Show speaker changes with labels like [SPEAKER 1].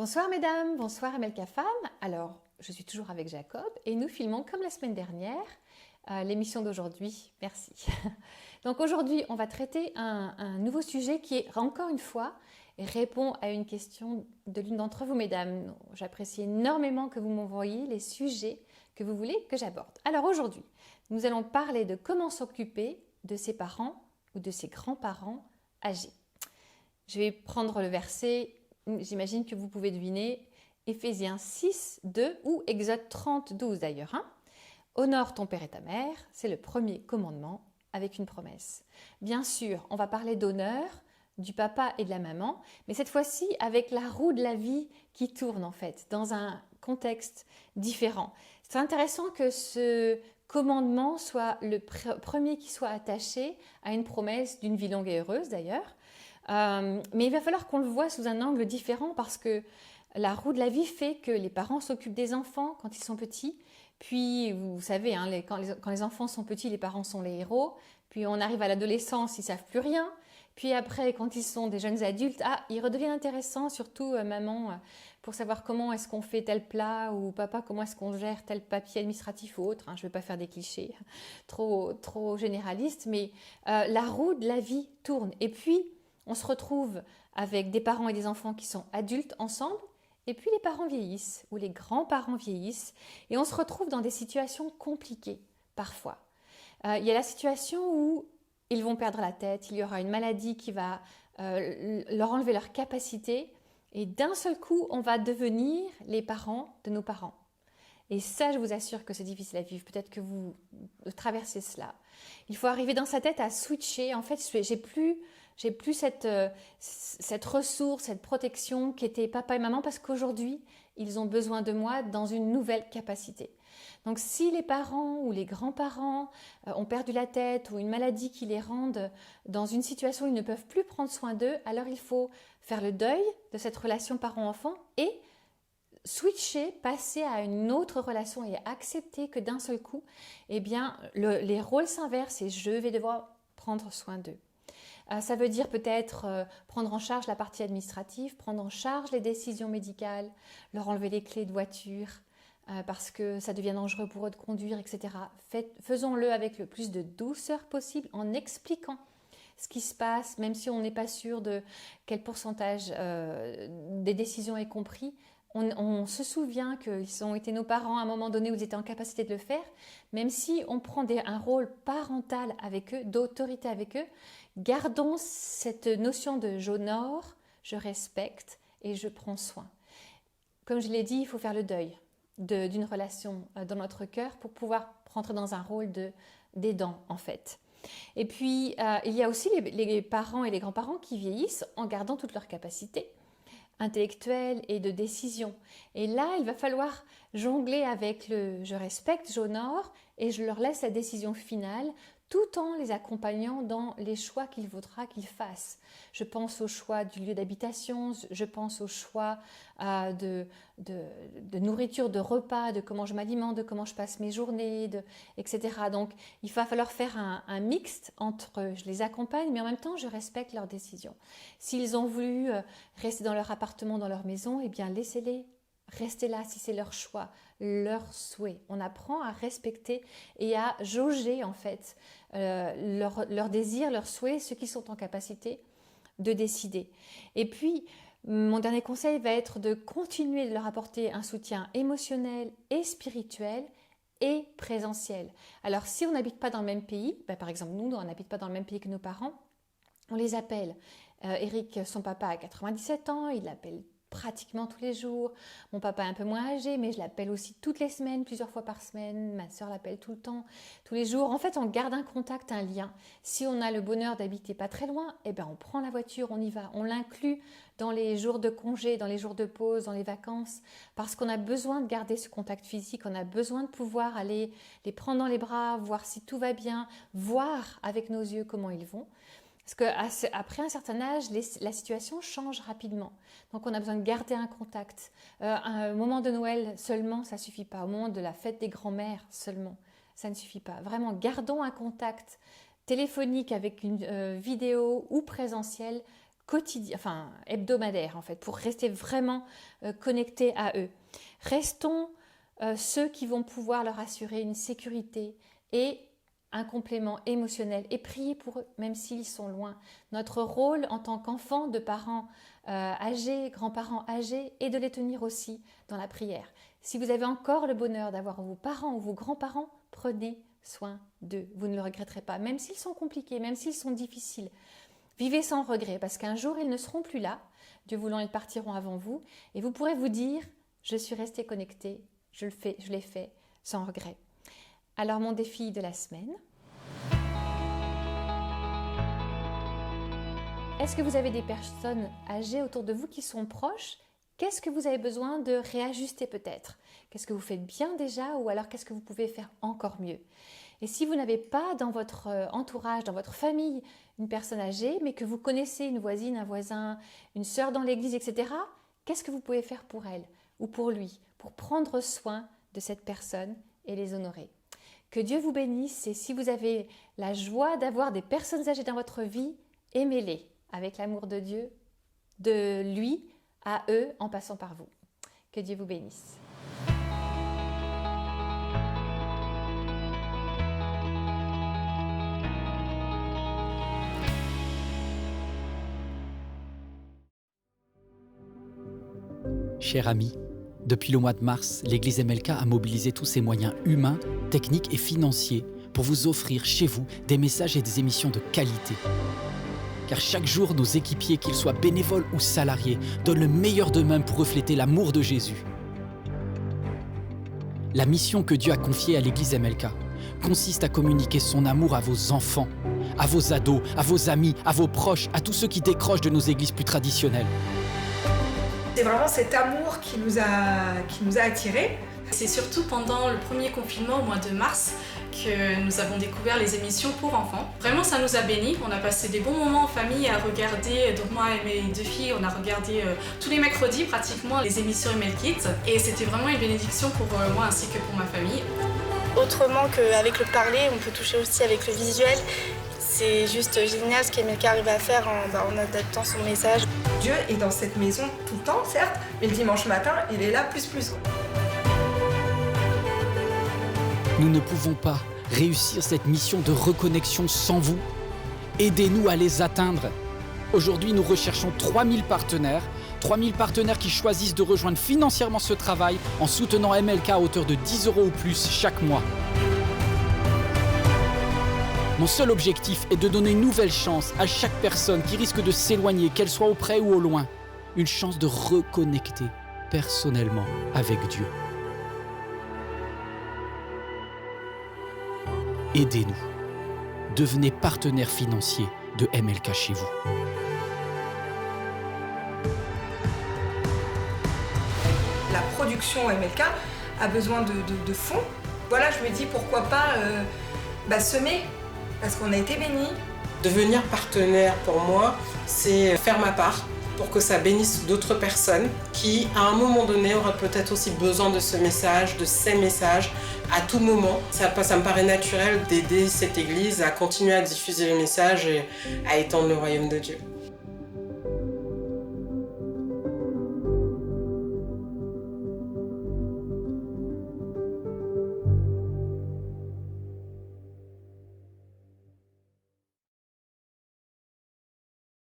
[SPEAKER 1] Bonsoir mesdames, bonsoir MLK Femme. Alors, je suis toujours avec Jacob et nous filmons comme la semaine dernière l'émission d'aujourd'hui. Merci. Donc aujourd'hui, on va traiter un nouveau sujet qui est encore une fois répond à une question de l'une d'entre vous mesdames. J'apprécie énormément que vous m'envoyiez les sujets que vous voulez que j'aborde. Alors aujourd'hui, nous allons parler de comment s'occuper de ses parents ou de ses grands-parents âgés. Je vais prendre le verset. J'imagine que vous pouvez deviner Éphésiens 6, 2 ou Exode 30, 12 d'ailleurs. Honore ton père et ta mère, c'est le premier commandement avec une promesse. Bien sûr, on va parler d'honneur du papa et de la maman, mais cette fois-ci avec la roue de la vie qui tourne en fait, dans un contexte différent. C'est intéressant que ce commandement soit le premier qui soit attaché à une promesse d'une vie longue et heureuse d'ailleurs. Mais il va falloir qu'on le voit sous un angle différent parce que la roue de la vie fait que les parents s'occupent des enfants quand ils sont petits. Puis, vous savez, quand les enfants sont petits, les parents sont les héros. Puis, on arrive à l'adolescence, ils ne savent plus rien. Puis après, quand ils sont des jeunes adultes, ils redeviennent intéressants, surtout maman, pour savoir comment est-ce qu'on fait tel plat ou papa, comment est-ce qu'on gère tel papier administratif ou autre. Je ne vais pas faire des clichés trop généralistes, mais la roue de la vie tourne. Et puis, on se retrouve avec des parents et des enfants qui sont adultes ensemble, et puis les parents vieillissent, ou les grands-parents vieillissent, et on se retrouve dans des situations compliquées, parfois. Il y a la situation où ils vont perdre la tête, il y aura une maladie qui va leur enlever leur capacité, et d'un seul coup, on va devenir les parents de nos parents. Et ça, je vous assure que c'est difficile à vivre. Peut-être que vous traversez cela. Il faut arriver dans sa tête à switcher. En fait, j'ai plus cette ressource, cette protection qui était papa et maman parce qu'aujourd'hui, ils ont besoin de moi dans une nouvelle capacité. Donc si les parents ou les grands-parents ont perdu la tête ou une maladie qui les rende dans une situation où ils ne peuvent plus prendre soin d'eux, alors il faut faire le deuil de cette relation parent-enfant et switcher, passer à une autre relation et accepter que d'un seul coup, eh bien, les rôles s'inversent et je vais devoir prendre soin d'eux. Ça veut dire peut-être prendre en charge la partie administrative, prendre en charge les décisions médicales, leur enlever les clés de voiture parce que ça devient dangereux pour eux de conduire, etc. Faisons-le avec le plus de douceur possible en expliquant ce qui se passe, même si on n'est pas sûr de quel pourcentage des décisions est compris. On se souvient qu'ils ont été nos parents à un moment donné où ils étaient en capacité de le faire, même si on prend un rôle parental avec eux, d'autorité avec eux, gardons cette notion de j'honore, je respecte et je prends soin. Comme je l'ai dit, il faut faire le deuil d'une relation dans notre cœur pour pouvoir rentrer dans un rôle d'aidant en fait. Et puis, il y a aussi les parents et les grands-parents qui vieillissent en gardant toutes leurs capacités intellectuelle et de décision. Et là, il va falloir jongler avec le je respecte, j'honore et je leur laisse la décision finale tout en les accompagnant dans les choix qu'il vaudra qu'ils fassent. Je pense au choix du lieu d'habitation, je pense au choix de nourriture, de repas, de comment je m'alimente, de comment je passe mes journées, etc. Donc, il va falloir faire un mixte entre je les accompagne, mais en même temps, je respecte leurs décisions. S'ils ont voulu rester dans leur appartement, dans leur maison, eh bien, laissez-les rester là si c'est leur choix, leur souhait. On apprend à respecter et à jauger en fait leurs désirs, leurs souhaits, ceux qui sont en capacité de décider. Et puis, mon dernier conseil va être de continuer de leur apporter un soutien émotionnel et spirituel et présentiel. Alors, si on n'habite pas dans le même pays, par exemple nous, on n'habite pas dans le même pays que nos parents, on les appelle. Eric, son papa a 97 ans, il l'appelle pratiquement tous les jours. Mon papa est un peu moins âgé, mais je l'appelle aussi toutes les semaines, plusieurs fois par semaine. Ma soeur l'appelle tout le temps, tous les jours. En fait, on garde un contact, un lien. Si on a le bonheur d'habiter pas très loin, eh ben on prend la voiture, on y va. On l'inclut dans les jours de congé, dans les jours de pause, dans les vacances, parce qu'on a besoin de garder ce contact physique. On a besoin de pouvoir aller les prendre dans les bras, voir si tout va bien, voir avec nos yeux comment ils vont. Parce qu'après un certain âge, la situation change rapidement. Donc on a besoin de garder un contact. Un moment de Noël seulement, ça ne suffit pas. Au moment de la fête des grands-mères seulement, ça ne suffit pas. Vraiment, gardons un contact téléphonique avec une vidéo ou présentiel quotidien, hebdomadaire en fait, pour rester vraiment connectés à eux. Restons ceux qui vont pouvoir leur assurer une sécurité et un complément émotionnel et prier pour eux, même s'ils sont loin. Notre rôle en tant qu'enfants de parents âgés, grands-parents âgés, est de les tenir aussi dans la prière. Si vous avez encore le bonheur d'avoir vos parents ou vos grands-parents, prenez soin d'eux. Vous ne le regretterez pas, même s'ils sont compliqués, même s'ils sont difficiles. Vivez sans regret, parce qu'un jour, ils ne seront plus là. Dieu voulant, ils partiront avant vous. Et vous pourrez vous dire, je suis resté connecté, je l'ai fait sans regret. Alors, mon défi de la semaine. Est-ce que vous avez des personnes âgées autour de vous qui sont proches? Qu'est-ce que vous avez besoin de réajuster peut-être? Qu'est-ce que vous faites bien déjà ou alors qu'est-ce que vous pouvez faire encore mieux? Et si vous n'avez pas dans votre entourage, dans votre famille, une personne âgée, mais que vous connaissez une voisine, un voisin, une sœur dans l'église, etc., qu'est-ce que vous pouvez faire pour elle ou pour lui, pour prendre soin de cette personne et les honorer? Que Dieu vous bénisse et si vous avez la joie d'avoir des personnes âgées dans votre vie, aimez-les avec l'amour de Dieu, de lui à eux en passant par vous. Que Dieu vous bénisse.
[SPEAKER 2] Chers amis, depuis le mois de mars, l'Église MLK a mobilisé tous ses moyens humains, techniques et financiers pour vous offrir chez vous des messages et des émissions de qualité. Car chaque jour, nos équipiers, qu'ils soient bénévoles ou salariés, donnent le meilleur d'eux-mêmes pour refléter l'amour de Jésus. La mission que Dieu a confiée à l'Église MLK consiste à communiquer son amour à vos enfants, à vos ados, à vos amis, à vos proches, à tous ceux qui décrochent de nos églises plus traditionnelles.
[SPEAKER 3] C'est vraiment cet amour qui nous a attirés.
[SPEAKER 4] C'est surtout pendant le premier confinement au mois de mars que nous avons découvert les émissions pour enfants. Vraiment, ça nous a bénis. On a passé des bons moments en famille à regarder. Donc moi et mes deux filles, on a regardé tous les mercredis pratiquement les émissions ML Kids. Et c'était vraiment une bénédiction pour moi ainsi que pour ma famille.
[SPEAKER 5] Autrement qu'avec le parler, on peut toucher aussi avec le visuel. C'est juste génial ce qu'MLK arrive à faire en adaptant son message.
[SPEAKER 3] Dieu est dans cette maison tout le temps, certes, mais le dimanche matin, il est là plus.
[SPEAKER 2] Nous ne pouvons pas réussir cette mission de reconnexion sans vous. Aidez-nous à les atteindre. Aujourd'hui, nous recherchons 3000 partenaires. 3000 partenaires qui choisissent de rejoindre financièrement ce travail en soutenant MLK à hauteur de 10 € ou plus chaque mois. Mon seul objectif est de donner une nouvelle chance à chaque personne qui risque de s'éloigner, qu'elle soit auprès ou au loin. Une chance de reconnecter personnellement avec Dieu. Aidez-nous. Devenez partenaire financier de MLK chez vous.
[SPEAKER 3] La production MLK a besoin de fonds. Voilà, je me dis pourquoi pas semer, parce qu'on a été bénis.
[SPEAKER 6] Devenir partenaire pour moi, c'est faire ma part pour que ça bénisse d'autres personnes qui, à un moment donné, auraient peut-être aussi besoin de ce message, de ces messages, à tout moment. Ça me paraît naturel d'aider cette église à continuer à diffuser le message et à étendre le royaume de Dieu.